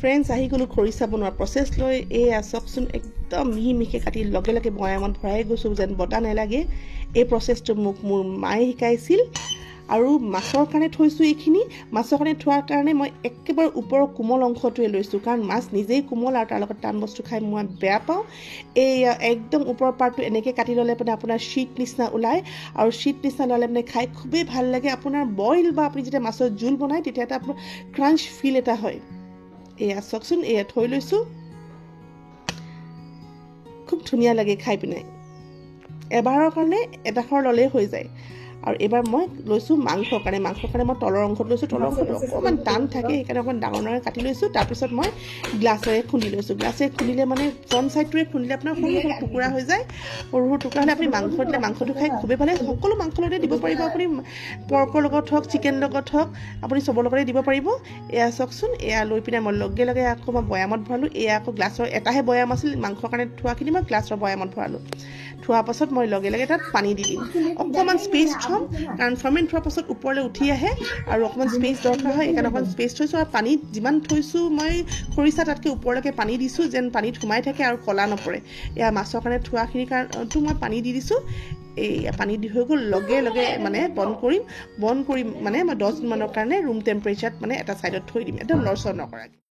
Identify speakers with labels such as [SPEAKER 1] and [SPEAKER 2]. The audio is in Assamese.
[SPEAKER 1] ফ্ৰেণ্ডছ আহি গ'লোঁ খৰিচা বনোৱাৰ প্ৰচেছ লৈ। এয়া চাওকচোন একদম মিহি মিহিকৈ কাটি লগে লগে বৈয়ামত ভৰাই গৈছোঁ যেন বতাহ নালাগে। এই প্ৰচেছটো মোক মোৰ মায়ে শিকাইছিল। আৰু মাছৰ কাৰণে থৈছোঁ এইখিনি। মাছৰ কাৰণে থোৱাৰ কাৰণে মই একেবাৰে ওপৰৰ কোমল অংশটোৱে লৈছোঁ, কাৰণ মাছ নিজেই কোমল আৰু তাৰ লগত টান বস্তু খাই মই বেয়া পাওঁ। এই একদম ওপৰৰ পাৰ্টটো এনেকৈ কাটি ল'লে মানে আপোনাৰ শ্বীট নিচিনা ওলায়, আৰু শ্বীট নিচিনা ল'লে মানে খাই খুবেই ভাল লাগে। আপোনাৰ বইল বা আপুনি যেতিয়া মাছৰ জোল বনায় তেতিয়া এটা আপোনাৰ ক্ৰাঞ্চ ফিল এটা হয়। এয়া চাওকচোন, এয়া থৈ লৈছোঁ। খুব ধুনীয়া লাগে খাই পিনে। এবাৰৰ কাৰণে এডোখৰ ল'লেই হৈ যায়। আৰু এইবাৰ মই লৈছোঁ মাংসৰ কাৰণে। মাংসৰ কাৰণে মই তলৰ অংশত লৈছোঁ। তলৰ অংশটো অকণমান টান থাকে, সেইকাৰণে অকণমান ডাঙৰ ডাঙৰ কাটি লৈছোঁ। তাৰপিছত মই গ্লাছেৰে খুন্দি লৈছোঁ। গ্লাছেৰে খুন্দিলে মানে ফ্ৰণ্ট ছাইডটোৱে খুন্দিলে আপোনাৰ সৰু সৰু টুকুৰা হৈ যায়। সৰু সৰু টুকুৰা হ'লে আপুনি মাংস দিলে মাংসটো খাই খুবেই ভাল লাগে। সকলো মাংসৰ লগতে দিব পাৰিব আপুনি, পৰ্কৰ লগত হওক, চিকেন লগত হওক, আপুনি চবৰ লগতে দিব পাৰিব। এয়া চাওকচোন, এয়া লৈ পিনে মই লগে লগে আকৌ মই বৈয়ামত ভৰালোঁ। এয়া আকৌ গ্লাছৰ এটাহে বৈয়াম আছিল, মাংসৰ কাৰণে থোৱাখিনি মই গ্লাছৰ বৈয়ামত ভৰালোঁ। থোৱাৰ পাছত মই লগে লগে তাত পানী দি দিম। অকণমান স্পেচ থ'ম, কাৰণ ফাৰ্মেণ্ট হোৱাৰ পাছত ওপৰলৈ উঠি আহে আৰু অকণমান স্পেচ দৰকাৰ হয়, সেইকাৰণে অকণমান স্পেচ থৈছোঁ। আৰু পানীত যিমান থৈছোঁ মই খৰিচা তাতকৈ ওপৰলৈকে পানী দিছোঁ, যেন পানীত সোমাই থাকে আৰু ক'লা নপৰে। এয়া মাছৰ কাৰণে থোৱাখিনিৰ কাৰণেতো মই পানী দি দিছোঁ। এই পানী দি হৈ গ'ল, লগে লগে মানে বন্ধ কৰিম মানে মই 10 মিনিটমানৰ কাৰণে ৰুম টেম্পাৰেচাৰত মানে এটা ছাইডত থৈ দিম, একদম লৰচৰ নকৰাকৈ।